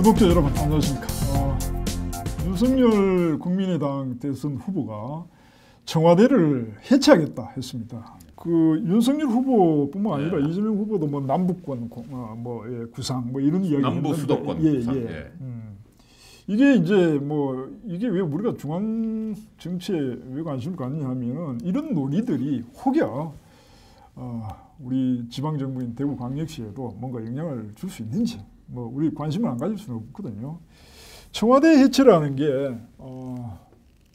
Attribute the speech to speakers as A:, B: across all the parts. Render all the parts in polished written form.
A: 구독자 여러분 안녕하십니까. 윤석열 국민의당 대선 후보가 청와대를 해체하겠다 했습니다. 그 윤석열 후보뿐만 아니라 이재명 후보도 뭐 남북권 구상 뭐 이런 이야기
B: 남부 수도권 구상.
A: 이게 이제 뭐 이게 왜 우리가 중앙 정치에 왜 관심을 갖느냐 하면은 이런 논의들이 혹여 우리 지방 정부인 대구광역시에도 뭔가 영향을 줄 수 있는지 뭐 우리 관심을 안 가질 수는 없거든요. 청와대 해체라는 게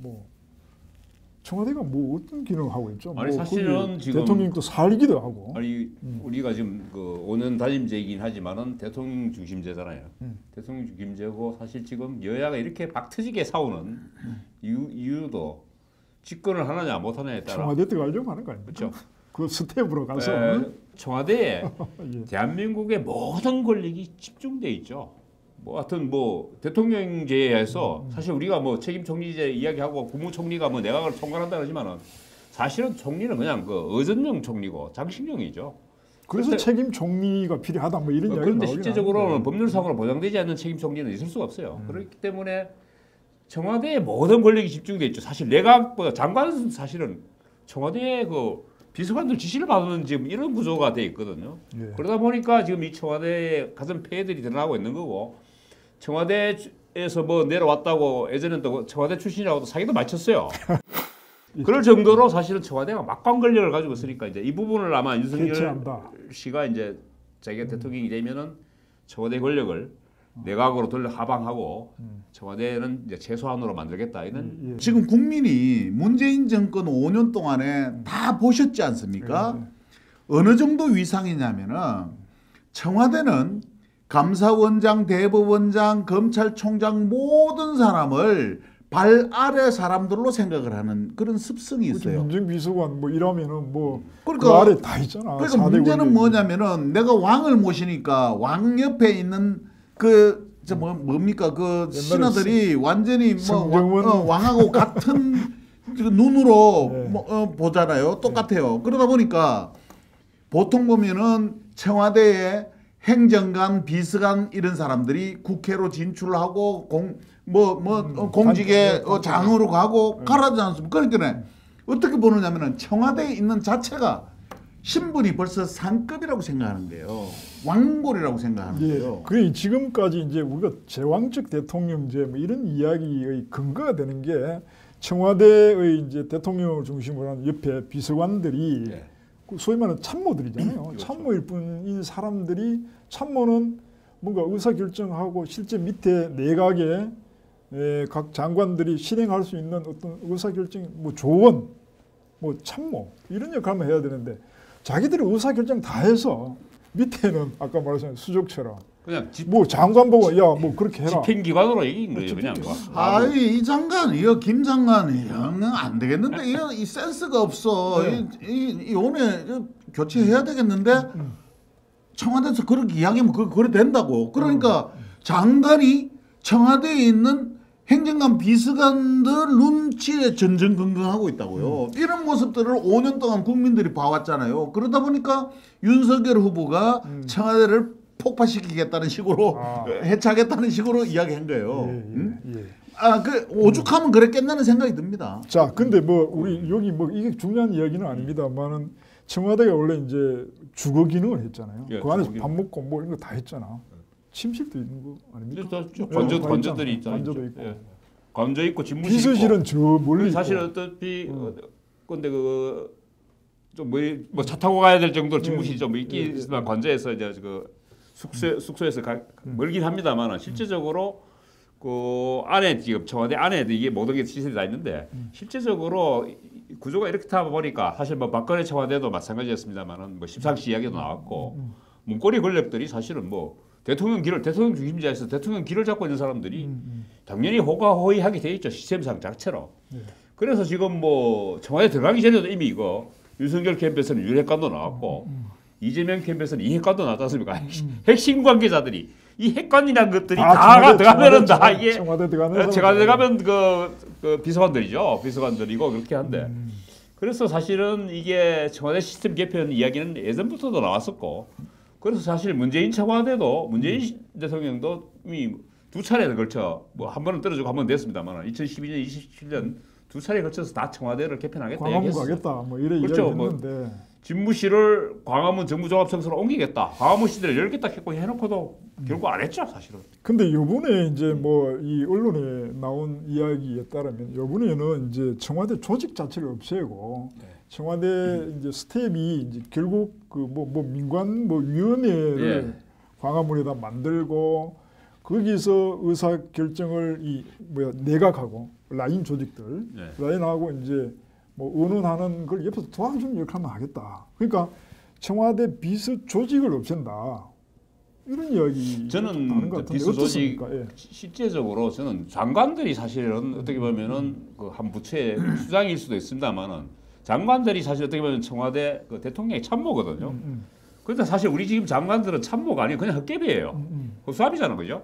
A: 뭐 청와대가 뭐 어떤 기능을 하고 있죠?
B: 아니
A: 뭐
B: 사실은 지금
A: 대통령도 살기도 하고.
B: 아니 우리가 지금 그 5년 단임제이긴 하지만은 대통령 중심제잖아요. 대통령 중심제고 사실 지금 여야가 이렇게 박 터지게 싸우는 이유도 집권을 하느냐 못 하느냐에 따라
A: 청와대 들어가려고 하는 거 아닙니까?
B: 그렇죠.
A: 그 스텝으로 가서
B: 청와대에
A: 예.
B: 대한민국의 모든 권력이 집중돼 있죠. 뭐 하여튼 뭐 대통령제에서 사실 우리가 뭐 책임 총리제 이야기하고 국무총리가 뭐 내각을 총괄한다 그러지만은 사실은 총리는 그냥 그 의전용 총리고 장식용이죠.
A: 그래서 책임 총리가 필요하다 뭐 이런 이야기
B: 그런데
A: 나오긴
B: 실제적으로는
A: 하는데.
B: 법률상으로 보장되지 않는 책임 총리는 있을 수가 없어요. 그렇기 때문에 청와대에 모든 권력이 집중돼 있죠. 사실 내각보다 장관은 사실은 청와대의 그 비서관들 지시를 받는 지금 이런 구조가 돼 있거든요.
A: 예.
B: 그러다 보니까 지금 이 청와대에 가진 폐해들이 드러나고 있는 거고 청와대에서 뭐 내려왔다고 예전엔 또 청와대 출신이라고도 사기도 맞췄어요. 그럴 정도로 사실은 청와대가 막강 권력을 가지고 있으니까 이제 이 부분을 아마 윤석열
A: 해체한다.
B: 씨가 이제 자기가 대통령이 되면은 청와대 권력을 내각으로 돌려 하방하고 청와대는 이제 최소한으로 만들겠다 이런.
A: 예.
C: 지금 국민이 문재인 정권 5년 동안에 다 보셨지 않습니까? 어느 정도 위상이냐면은 청와대는 감사원장, 대법원장, 검찰총장 모든 사람을 발 아래 사람들로 생각을 하는 그런 습성이 있어요.
A: 민정비서관 뭐 이러면은 뭐
C: 그러니까,
A: 그 아래 다 있잖아.
C: 그러니까 문제는 뭐냐면은 내가 왕을 모시니까 왕 옆에 있는 뭡니까 그 신하들이 완전히 뭐 왕하고 같은 눈으로
A: 네.
C: 보잖아요. 똑같아요. 그러다 보니까 보통 보면은 청와대에 행정관, 비서관 이런 사람들이 국회로 진출하고 공직에 장으로 가고 가라지 않습니까? 그러니까 어떻게 보느냐면은 청와대에 있는 자체가 신분이 벌써 상급이라고 생각하는 거예요. 왕골이라고 생각하는 거예요.
A: 그 지금까지 이제 우리가 제왕적 대통령제 뭐 이런 이야기의 근거가 되는 게 청와대의 이제 대통령을 중심으로 한 옆에 비서관들이 소위 말하는 참모들이잖아요.
B: 그렇죠.
A: 참모일 뿐인 사람들이 참모는 뭔가 의사결정하고 실제 밑에 내각에 각 장관들이 실행할 수 있는 어떤 의사결정, 뭐 조언, 뭐 참모 이런 역할만 해야 되는데 자기들이 의사결정 다 해서 밑에는 아까 말했던 수족처럼
B: 그냥
A: 뭐 장관 보고 야 뭐 그렇게 해라.
B: 집행기관으로 이긴 거예요. 그냥.
C: 이 장관, 김 장관이 안 되겠는데 이 센스가 없어. 이 오늘 교체해야 되겠는데 청와대에서 그렇게 이야기하면 그래 된다고. 그러니까 장관이 청와대에 있는 행정관 비서관들 눈치에 전전긍긍하고 있다고요. 이런 모습들을 5년 동안 국민들이 봐왔잖아요. 그러다 보니까 윤석열 후보가 청와대를 폭파시키겠다는 식으로 해체하겠다는 식으로 이야기한 거예요. 그 오죽하면 그랬겠다는 생각이 듭니다.
A: 자, 근데 뭐 우리 여기 뭐 이게 중요한 이야기는 아닙니다만은 청와대가 원래 이제 주거 기능을 했잖아요. 그 안에서 밥 먹고 뭐 이런 거 다 했잖아. 침실도 있는 거 아닙니까?
B: 관저들이 있잖아요.
A: 관저도 있고.
B: 관저 있고 집무실
A: 비서실은
B: 있고.
A: 저 멀리
B: 사실
A: 있고.
B: 어차피 근데 그좀뭐차 타고 가야 될 정도로 집무실이 좀 있긴 있지만 관저에서 이제 그 숙소에서 멀긴 합니다만 실제적으로 그 안에 지금 청와대 안에도 이게 모든 게 시설이 다 있는데 실제적으로 구조가 이렇게 타다 보니까 사실 뭐 박근혜 청와대도 마찬가지였습니다만은 뭐 심상시 이야기도 나왔고 문고리 권력들이 사실은 뭐 대통령 중심제에서 대통령 길을 잡고 있는 사람들이 당연히 호가호위하게 돼 있죠. 시스템상 자체로. 그래서 지금 뭐 청와대 들어가기 전에도 이미 이거 윤석열 캠프에서는 유핵관도 나왔고 이재명 캠프에서는 이핵관도 나왔지 않습니까? 핵심 관계자들이 이 핵관이라는 것들이 다 들어가면은 다 이게 청와대 들어가면 그 비서관들이죠. 비서관들이고 그렇게 한데 그래서 사실은 이게 청와대 시스템 개편 이야기는 예전부터도 나왔었고 그래서 사실 문재인 청와대도 문재인 대통령도 이미 두 차례에 걸쳐 뭐 한 번은 떨어지고 한 번은 됐습니다만 2012년, 2017년 두 차례에 걸쳐서 다 청와대를 개편하겠다
A: 광화문
B: 얘기했어요.
A: 가겠다 뭐 이래
B: 그렇죠.
A: 이야기했는데
B: 집무실을 광화문 정부종합청소로 옮기겠다. 광화문 시대를 열겠다 했고 해놓고도 결국 안 했죠 사실은.
A: 근데 요번에 이제 뭐 이 언론에 나온 이야기에 따르면 요번에는 이제 청와대 조직 자체를 없애고 청와대 이제 스텝이 이제 결국 그 뭐 민관 뭐 위원회를 광화문에다 만들고 거기서 의사 결정을 이 뭐야 내각하고 라인 조직들 라인하고 이제 뭐 의논하는 걸 옆에서 도와주는 역할만 하겠다. 그러니까 청와대 비서 조직을 없앤다. 이런 이야기
B: 저는 그 비서 조직 실제적으로 저는 장관들이 사실은 어떻게 보면은 그 한 부처의 수장일 수도 있습니다만은 장관들이 사실 어떻게 보면 청와대 그 대통령의 참모거든요. 그런데 사실 우리 지금 장관들은 참모가 아니고 그냥 헛개비예요. 수합이잖아, 그죠?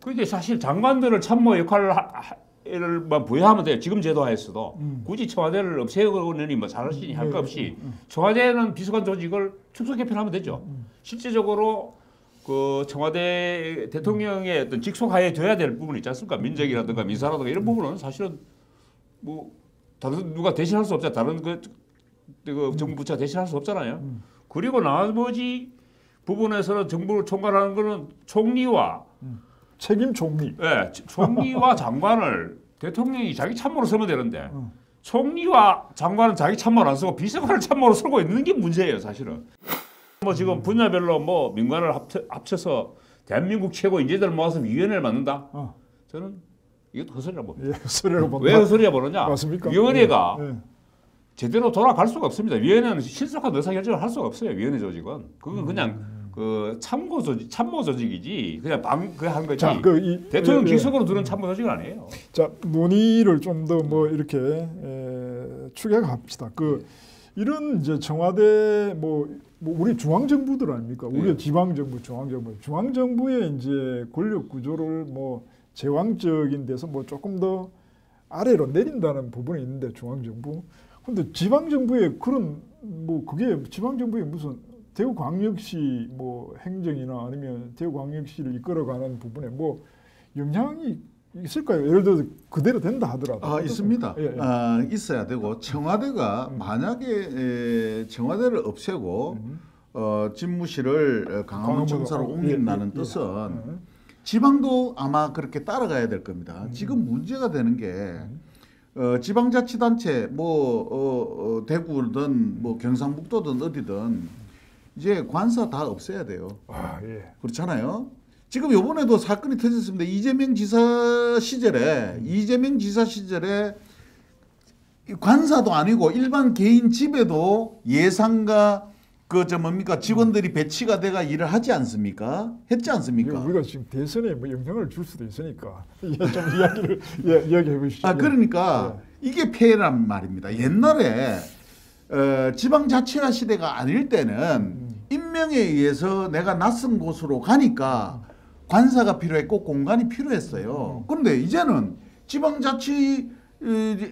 B: 그게 사실 장관들을 참모 역할을 만 부여하면 돼요. 지금 제도하에서도 굳이 청와대를 없애거니 뭐 잘할 수 있니 할 거 없이 청와대는 비서관 조직을 축소 개편하면 되죠. 실제적으로 그 청와대 대통령의 어떤 직속하에 둬야 될 부분이 있지 않습니까? 민정이라든가 민사라든가 이런 부분은 사실은 뭐 다른 누가 대신할 수 없잖아요. 다른 그 정부 부처가 대신할 수 없잖아요. 그리고 나머지 부분에서는 정부를 총괄하는 거는 총리와
A: 책임 총리.
B: 네, 총리와 장관을 대통령이 자기 참모로 쓰면 되는데 총리와 장관은 자기 참모를 안 쓰고 비서관을 참모로 쓰고 있는 게 문제예요, 사실은. 뭐 지금 분야별로 뭐 민관을 합쳐서 대한민국 최고 인재들 모아서 위원회를 만든다. 저는 이것도 헛소리라고 봅니다.
A: 예, 헛소리라고 봅니다.
B: 왜 헛소리라 보느냐?
A: 맞습니까?
B: 위원회가
A: 예.
B: 제대로 돌아갈 수가 없습니다. 위원회는 신속한 의사결정을 할 수가 없어요. 위원회 조직은 그건 그냥 그 참모 조직이지 그냥 한 거지.
A: 자,
B: 대통령 기속으로 두는 참모 조직은 아니에요.
A: 자, 논의를 좀 더 뭐 이렇게 추격합시다. 이런 이제 청와대 뭐 우리 중앙정부들 아닙니까? 우리 지방정부, 중앙정부의 이제 권력 구조를 뭐 제왕적인 데서 뭐 조금 더 아래로 내린다는 부분이 있는데 중앙정부. 근데 지방정부의 그런 뭐 그게 지방정부의 무슨 대구광역시 뭐 행정이나 아니면 대구광역시를 이끌어가는 부분에 뭐 영향이 있을까요? 예를 들어서 그대로 된다 하더라도.
C: 있습니다. 있어야 되고 청와대가 만약에 청와대를 없애고 집무실을 강화문 청사로 옮긴다는 뜻은 지방도 아마 그렇게 따라가야 될 겁니다. 지금 문제가 되는 게 지방자치단체 뭐 대구든 뭐 경상북도든 어디든 이제 관사 다 없애야 돼요. 그렇잖아요. 지금 요번에도 사건이 터졌습니다. 이재명 지사 시절에 관사도 아니고 일반 개인 집에도 예상과 직원들이 배치가 돼가 일을 하지 않습니까? 했지 않습니까?
A: 우리가 지금 대선에 뭐 영향을 줄 수도 있으니까 좀 이야기를 이야기해 보시죠.
C: 그러니까 이게 폐해란 말입니다. 옛날에 지방자치화 시대가 아닐 때는 임명에 의해서 내가 낯선 곳으로 가니까 관사가 필요했고 공간이 필요했어요. 그런데 이제는 지방자치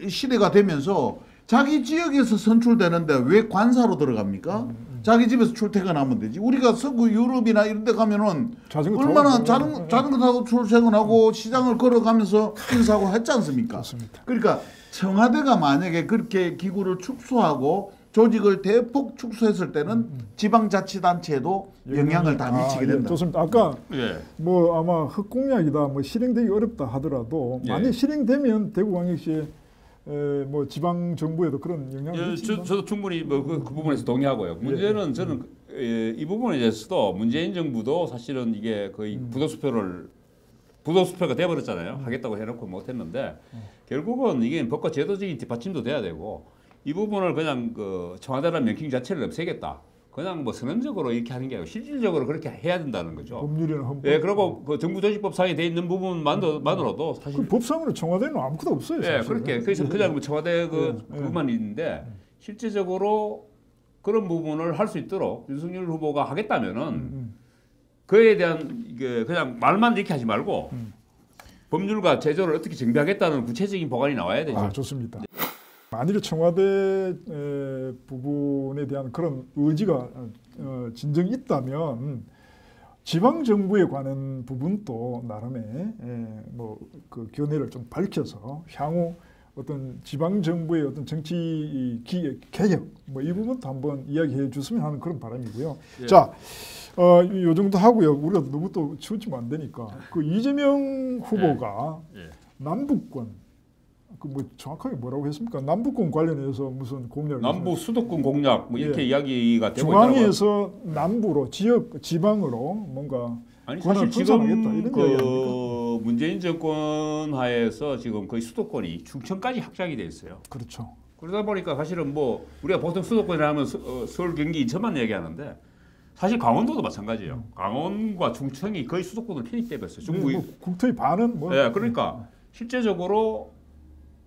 C: 시대가 되면서 자기 지역에서 선출되는데 왜 관사로 들어갑니까? 자기 집에서 출퇴근하면 되지. 우리가 서구 유럽이나 이런 데 가면은 얼마나 자전거 타고 출퇴근하고 시장을 걸어가면서 인사하고 했지 않습니까?
A: 맞습니다.
C: 그러니까 청와대가 만약에 그렇게 기구를 축소하고 조직을 대폭 축소했을 때는 지방자치단체에도 영향을 다 미치게 된다.
A: 좋습니다. 아까 뭐 아마 흑공약이다, 뭐 실행되기 어렵다 하더라도 만약 실행되면 대구광역시에 뭐 지방 정부에도 그런 영향을 미친다.
B: 저도 충분히 뭐 그 부분에서 동의하고요. 문제는 저는 이 부분에 대해서도 문재인 정부도 사실은 이게 거의 부도수표가 돼버렸잖아요. 하겠다고 해놓고 못했는데 결국은 이게 법과 제도적인 뒷받침도 돼야 되고 이 부분을 그냥 그 청와대라는 명칭 자체를 없애겠다. 그냥 뭐 선언적으로 이렇게 하는 게 아니고 실질적으로 그렇게 해야 된다는 거죠.
A: 법률이나 헌법.
B: 그리고 그 정부조직법상에 돼 있는 부분만으로도 사실
A: 법상으로 청와대는 아무것도 없어요.
B: 그렇게 그래서 그냥 청와대 그것만 있는데 실제적으로 그런 부분을 할 수 있도록 윤석열 후보가 하겠다면은 그에 대한 이게 그냥 말만 이렇게 하지 말고 법률과 제도를 어떻게 정비하겠다는 구체적인 법안이 나와야 되죠.
A: 좋습니다. 만일 청와대 부분에 대한 그런 의지가 진정이 있다면 지방 정부에 관한 부분도 나름의 뭐그 견해를 좀 밝혀서 향후 어떤 지방 정부의 어떤 정치 개혁 뭐 이 부분도 한번 이야기해 줬으면 하는 그런 바람이고요.
B: 예.
A: 자, 요 정도 하고요. 우리가 너무 또 치우치면 안 되니까 그 이재명 후보가
B: 예.
A: 남북권 그 뭐 정확하게 뭐라고 했습니까? 남북권 관련해서 무슨 공약을
B: 남부 수도권 공약 뭐 이렇게
A: 예.
B: 이야기가 되고 있더라고요.
A: 중앙에서 남부로 지방으로 뭔가
B: 아니
A: 권한을
B: 사실 지금
A: 분산하겠다, 이런 이야기 아닙니까?
B: 그 문재인 정권 하에서 지금 거의 수도권이 충청까지 확장이 돼 있어요.
A: 그렇죠.
B: 그러다 보니까 사실은 뭐 우리가 보통 수도권이라 하면 서울, 경기, 인천만 얘기하는데 사실 강원도도 마찬가지예요. 강원과 충청이 거의 수도권으로 편입돼 버렸어요. 중부.
A: 뭐 국토의 반은 뭐
B: 예, 그러니까 실제적으로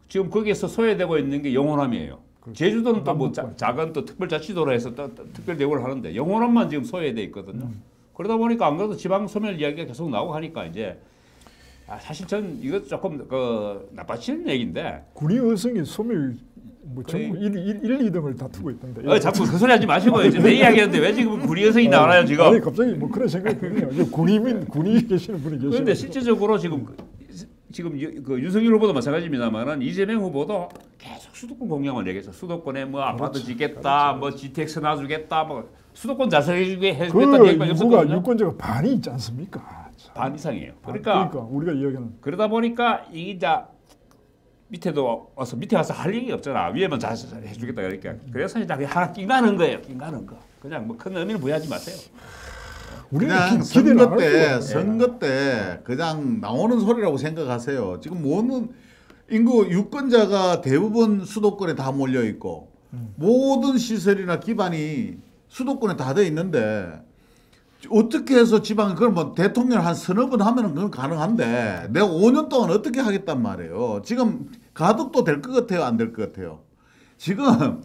B: 지금 거기에서 소외되고 있는 게 영호남이에요.
A: 그렇죠.
B: 제주도는 또 뭐
A: 남북권.
B: 작은 또 특별자치도로 해서 또 특별 대우를 하는데 영호남만 지금 소외돼 있거든요. 그러다 보니까 안 그래도 지방 소멸 이야기가 계속 나오고 하니까 이제 사실 전 이거 조금 그 나빠지는 얘기인데
A: 군의 의성이 소멸 뭐 전국 1, 2등을 다투고 있던데.
B: 자꾸 그 소리 하지 마시고 이제 내 이야기하는데 왜 지금 군의 의성이 나와요 지금?
A: 아니 갑자기 뭐 그런 생각이 드네요. 군이 계시는 분이 계시는데.
B: 그런데 실제적으로 지금 그 윤석열 후보도 마찬가지입니다만은 이재명 후보도 계속 수도권 공약을 얘기해서 수도권에 뭐 아파트
A: 그렇죠.
B: 짓겠다, 뭐 GTX 놔주겠다, 뭐 수도권 자세하게
A: 그
B: 해주겠다는 얘기가
A: 인구가
B: 없었거든요.
A: 유권자가 반이 있지 않습니까?
B: 반 이상이에요.
A: 그러니까 우리가 이야기하는
B: 그러다 보니까 이게 이제 밑에도 와서 밑에 가서 할 얘기 없잖아. 위에만 잘 해주겠다 그러니까. 그래서 이제 하나 낑가는 거예요. 낑가는 거. 그냥 뭐 큰 의미는 부여하지 마세요.
A: 우리는
C: 그냥
A: 기대를 안 할 수가
C: 선거 때 그냥 나오는 소리라고 생각하세요. 지금 모든 인구 유권자가 대부분 수도권에 다 몰려 있고 모든 시설이나 기반이 수도권에 다 돼 있는데 어떻게 해서 지방 그걸 뭐 대통령 한 서너 번 하면은 그건 가능한데 내가 5년 동안 어떻게 하겠단 말이에요. 지금 가덕도 될 것 같아요, 안 될 것 같아요. 지금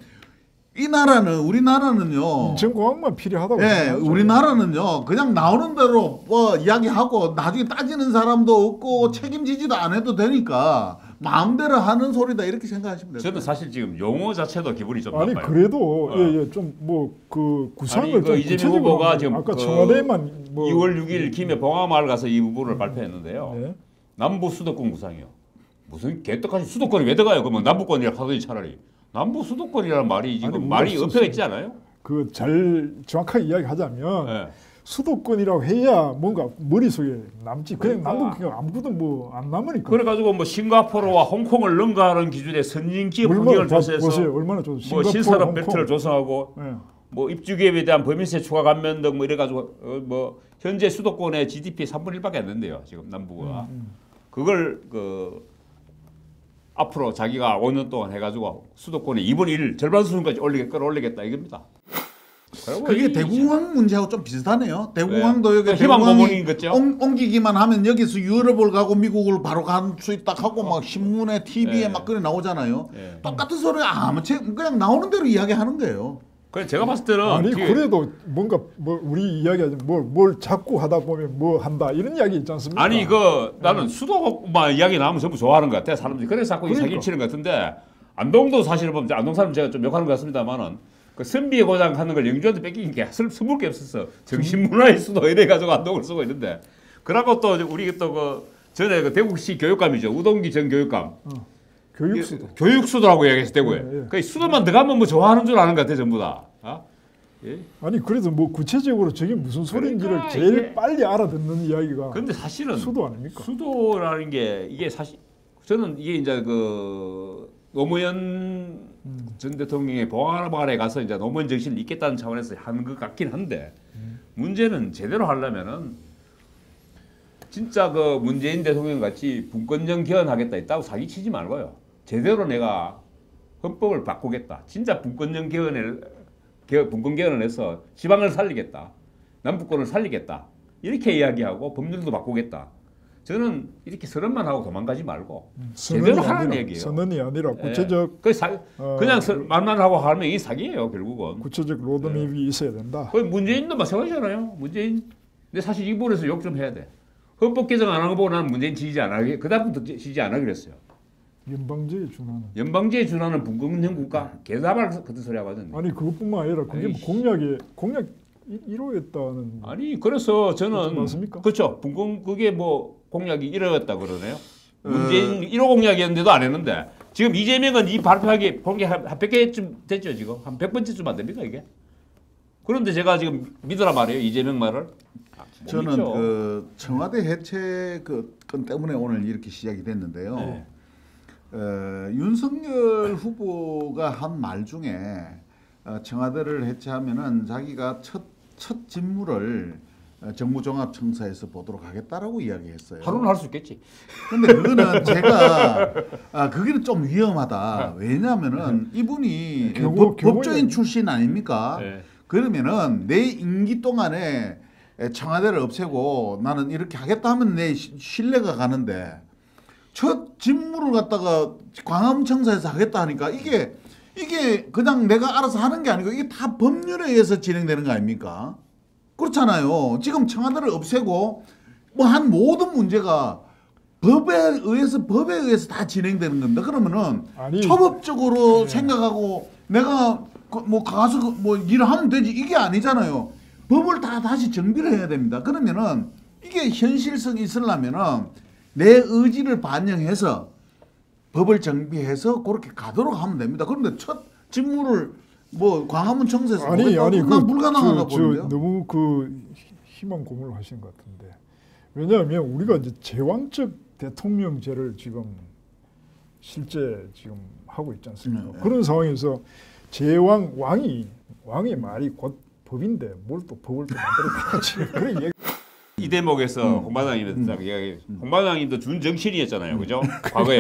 C: 이 나라는 우리나라는요.
A: 인천공항만 필요하다고.
C: 예,
A: 생각하죠.
C: 우리나라는요. 그냥 나오는 대로 뭐 이야기하고 나중에 따지는 사람도 없고 책임지지도 안 해도 되니까 마음대로 하는 소리다 이렇게 생각하시면 돼요.
B: 저는 사실 지금 용어 자체도 기분이 좀
A: 아니
B: 나빠요.
A: 그래도 좀 뭐 그 구상을
B: 아니, 그
A: 좀
B: 이재명
A: 구체적으로
B: 후보가
A: 하면
B: 지금
A: 아까
B: 그
A: 청와대만 뭐
B: 2월 6일 김해 봉화마을 가서 이 부분을 발표했는데요.
A: 네.
B: 남부 수도권 구상이요. 무슨 개떡같이 수도권이 왜 들어가요? 그러면 남부권이라 하더니 차라리 남부 수도권이라는 말이 지금
A: 아니,
B: 말이
A: 우리가
B: 엎여 있지 않아요?
A: 그 잘 정확하게 이야기하자면
B: 네.
A: 수도권이라고 해야 뭔가 머릿속에 남지. 그냥
B: 그러니까.
A: 남북 그냥 아무것도 뭐 안 남으니까.
B: 그래가지고 뭐 싱가포르와 홍콩을 능가하는 기준의 선진 기업 환경을 조사해서
A: 보세요. 얼마나 좋.
B: 뭐 신산업 벨트를 조성하고
A: 네.
B: 뭐 입주기업에 대한 법인세 추가 감면 등 뭐 이래가지고 뭐 현재 수도권의 GDP 3분의 1밖에 안 된대요. 지금 남부가. 그걸 그 앞으로 자기가 5년 동안 해가지고 수도권의 2분의 1 절반 수준까지 끌어올리겠다 이겁니다.
C: 그게 대공항 문제하고 좀 비슷하네요. 대공항도 여기
B: 희망
C: 대공항이
B: 고문인 거죠.
C: 옮기기만 하면 여기서 유럽을 가고 미국을 바로 갈 수 있다 하고 막 신문에 TV에
B: 예.
C: 막 그래 나오잖아요.
B: 예.
C: 똑같은 소리 그냥 나오는 대로 이야기하는 거예요.
B: 그래 제가 봤을 때는
A: 아니
B: 뒤에
A: 그래도 뭔가 뭐 우리 이야기하지 뭘 자꾸 하다 보면 뭐 한다 이런 이야기 있지 않습니까?
B: 아니 그 나는 수도만 이야기 나오면 전부 좋아하는 것 같아 사람들이. 그래서 자꾸 이
A: 그러니까.
B: 사기를 치는 것 같은데 안동도 사실은 보면 안동 사람 제가 좀 욕하는 것 같습니다만은 그 선비의 고장 하는 걸 영주한테 뺏기는 게 스물 게 없었어. 정신문화의 수도 이래 가지고 안동을 쓰고 있는데 그러고 또 우리 또 그 전에 그 대구시 교육감이죠 우동기 전 교육감.
A: 교육수도.
B: 교육수도라고 얘기해서 되고요.
A: 예, 예.
B: 그 수도만 들어가면 뭐 좋아하는 줄 아는 것 같아 전부 다. 예?
A: 아니 그래도 뭐 구체적으로 저게 무슨 소리인지를
B: 그러니까
A: 제일
B: 이게-
A: 빨리 알아듣는 이야기가
B: 근데 사실은
A: 수도 아닙니까?
B: 수도라는 게 이게 사실 저는 이게 이제 그 노무현 전 대통령의 봉화마을에 가서 이제 노무현 정신을 잇겠다는 차원에서 하는 것 같긴 한데 문제는 제대로 하려면은 진짜 그 문재인 대통령 같이 분권정 개헌하겠다 있다고 사기치지 말고요. 제대로 내가 헌법을 바꾸겠다. 진짜 분권정 분권 개헌을 해서 지방을 살리겠다. 남북권을 살리겠다. 이렇게 이야기하고 법률도 바꾸겠다. 저는 이렇게 선언만 하고 도망가지 말고 제대로 하라는 얘기예요.
A: 선언이 아니라
B: 예.
A: 구체적
B: 그냥 말만 하고 하면 이게 사기예요 결국은.
A: 구체적 로드맵이 있어야 된다.
B: 그 문재인도 마찬가지잖아요. 문재인. 근데 사실 이 부분에서 욕 좀 해야 돼. 헌법 개정 안 한 거 보고 나는 문재인 지지 안 하게 그다음부터 지지 안 하기로 했어요.
A: 연방제에 준하는.
B: 연방제에 준하는 분권형 국가 개사발 같은 소리 하거든요.
A: 아니 그것뿐만 아니라 그게 뭐
B: 에이씨.
A: 공약 이루었다는
B: 아니 그래서 저는
A: 맞습니까?
B: 그렇죠. 분공 그게 뭐 공약이 이루어졌다 그러네요. 문재인 1호 공약이었는데도 안 했는데 지금 이재명은 이 발표하기 공약 한 100개쯤 됐죠 지금 한 100번째쯤 안 됩니까 이게? 그런데 제가 지금 믿으라 말이에요 이재명 말을.
C: 저는
B: 믿죠.
C: 그 청와대 해체 그 건 때문에 오늘 이렇게 시작이 됐는데요.
B: 네.
C: 윤석열 후보가 한 말 중에 청와대를 해체하면은 자기가 첫 직무를 정무종합청사에서 보도록 하겠다라고 이야기했어요.
B: 하루는 할 수 있겠지.
C: 근데 그거는 제가 그게 좀 위험하다. 왜냐하면은 이분이 법조인 출신 아닙니까?
B: 네.
C: 그러면은 내 임기 동안에 청와대를 없애고 나는 이렇게 하겠다 하면 내 신뢰가 가는데 첫 직무를 갖다가 광화문청사에서 하겠다 하니까 이게 그냥 내가 알아서 하는 게 아니고 이게 다 법률에 의해서 진행되는 거 아닙니까? 그렇잖아요. 지금 청와대를 없애고 뭐 한 모든 문제가 법에 의해서 다 진행되는 겁니다. 그러면은
A: 아니,
C: 초법적으로 생각하고 내가 뭐 가서 뭐 일을 하면 되지 이게 아니잖아요. 법을 다 다시 정비를 해야 됩니다. 그러면은 이게 현실성이 있으려면은 내 의지를 반영해서 법을 정비해서 그렇게 가도록 하면 됩니다. 그런데 첫 직무를 뭐 광화문 청사에서
A: 아니
C: 난 불가능하다 보는데요.
A: 너무 그 희망 고문을 하시는 것 같은데 왜냐하면 우리가 이제 제왕적 대통령제를 지금 실제 지금 하고 있지 않습니까? 그런 상황에서 왕의 말이 곧 법인데 뭘 또 법을 또 만들었지 그런 얘기.
B: 이 대목에서 홍반장님이 딱 이야기. 홍반장님도 준 정신이었잖아요, 그죠? 과거에.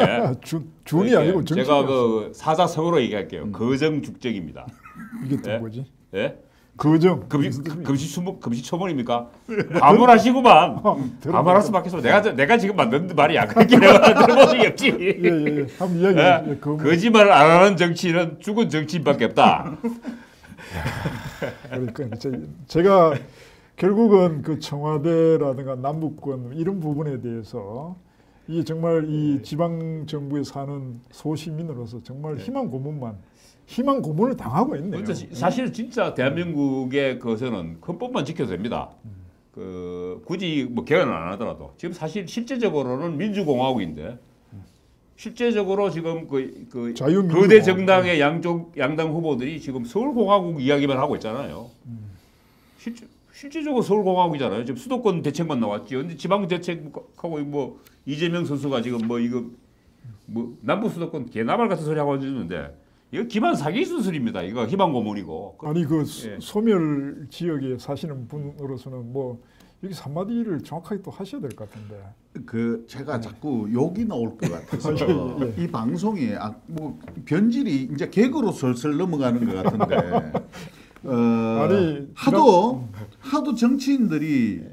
A: 준이 아니고 정신.
B: 제가 그 사자성어로 얘기할게요. 거정죽정입니다.
A: 이게 또
B: 예?
A: 뭐지?
B: 예?
A: 거정.
B: 금시초문입니까? 가물하시구만. 가물할 수밖에 없어. 내가 지금 만든 말이야. 그렇게 내가 들어본 적이 없지.
A: 예. 한번 이야기해.
B: 예? 거짓말을 안 하는 정치인은 죽은 정치인밖에 없다.
A: 그러니까 제가 결국은 그 청와대라든가 남북권 이런 부분에 대해서 이 정말 이 지방 정부에 사는 소시민으로서 정말 희망 고문을 당하고 있네요.
B: 사실 진짜 대한민국의 것은 헌법만 지켜도 됩니다. 그 굳이 뭐 개헌을 안 하더라도 지금 사실 실제적으로는 민주공화국인데 실제적으로 지금 그 거대 정당의 양당 후보들이 지금 서울공화국 이야기만 하고 있잖아요. 실제적으로 서울공화국이잖아요. 지금 수도권 대책만 나왔지. 근데 지방 대책하고 뭐 이재명 선수가 지금 뭐 이거 뭐 남부 수도권 개나발 같은 소리 하고 있는데 이거 기반 사기 수술입니다. 이거 희망 고문이고.
A: 아니 그 소멸 지역에 사시는 분으로서는 뭐 여기 한마디를 정확하게 또 하셔야 될 것 같은데.
C: 그 제가 자꾸 욕이 나올 것 같아서
A: 예.
C: 이 방송이 뭐 변질이 이제 개그로 슬슬 넘어가는 것 같은데
A: 아니
C: 하도 정치인들이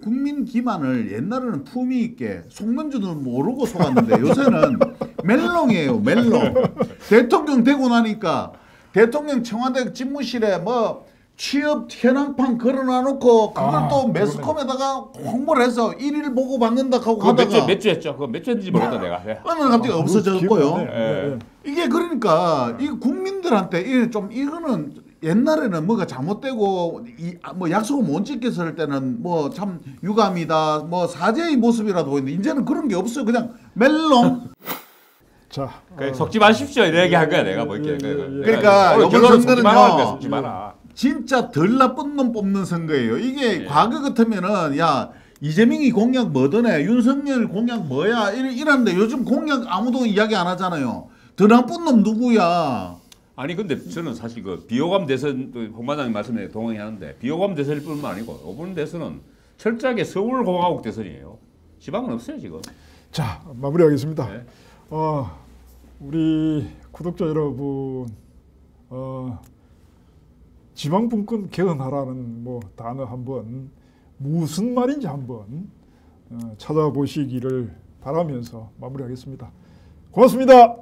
C: 국민 기만을 옛날에는 품위 있게 속는지도 모르고 속았는데 요새는 멜롱이에요. 멜롱. 대통령 되고 나니까 대통령 청와대 집무실에 뭐 취업 현황판 걸어놔놓고 그걸 또 매스컴에다가 홍보를 해서 1일 보고 받는다 하고 하다가
B: 몇 주 했죠? 그거 몇 주 했는지 모르겠다 내가.
C: 어느 날 갑자기 없어졌고요.
A: 네.
C: 이게 그러니까 이 국민들한테 이거는 옛날에는 뭐가 잘못되고 뭐 약속을 못 지켰을 때는 뭐 참 유감이다 뭐 사죄의 모습이라도 보이는데 이제는 그런 게 없어요. 그냥 멜롱.
A: 자,
B: 속지 마십시오. 이런 얘기 할 거야 내가 볼게.
C: 그러니까 이번 선거는요.
B: 속지 마라.
C: 진짜 덜 나쁜 놈 뽑는 선거예요. 이게 과거 같으면은 야 이재명이 공약 뭐더네 윤석열 공약 뭐야 이러는데 요즘 공약 아무도 이야기 안 하잖아요. 더 나쁜 놈 누구야?
B: 아니 근데 저는 사실 그 비호감 대선 홍반장님 말씀에 동의하는데 비호감 대선일 뿐만 아니고 이번 대선은 철저하게 서울공화국 대선이에요. 지방은 없어요 지금.
A: 자 마무리하겠습니다.
B: 네.
A: 우리 구독자 여러분, 지방분권 개헌하라는 뭐 단어 한번 무슨 말인지 한번 찾아보시기를 바라면서 마무리하겠습니다. 고맙습니다.